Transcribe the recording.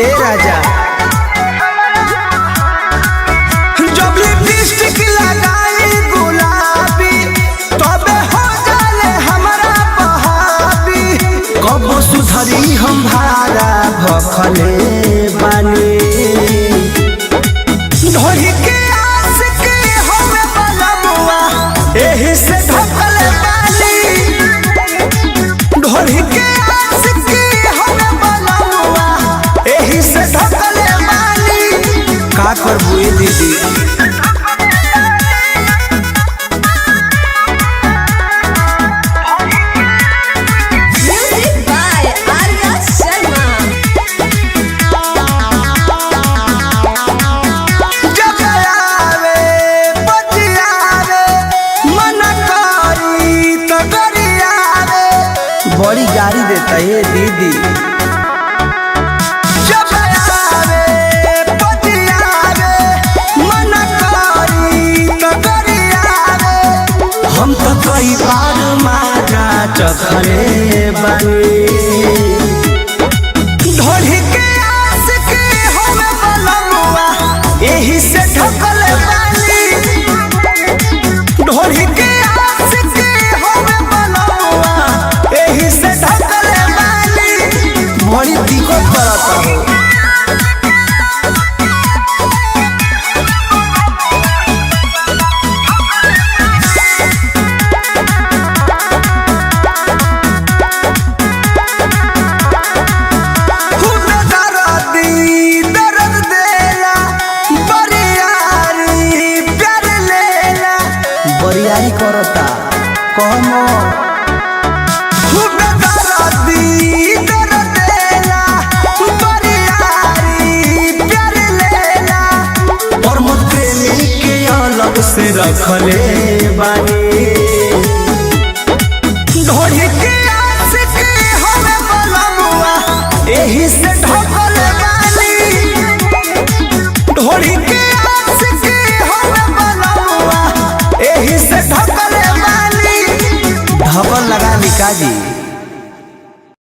ए राजा जब लिपस्टिक लगाई गुलाबी तबे हो जाले हमरा बहाबी कब सुधरी हम भारा भखले बानी धोही के आस के हमें बलमुआ एही से ढकले बानी धोही के आस के हमें बलमुआ एही से ढकले बानी का करबू ए दीदी बड़ी गाड़ी देता है दीदी जब आवे पतियावे मन करी तो करियावे हम तो कई बार मारा चखले बानी धोही के आस के हमें बलमुआ एही से ढकले बानी धोही के आस के हमें बलमुआ एही से ढकले बानी बड़ी दिक्कत करता हो बरियारी करता कहो से रखले बानी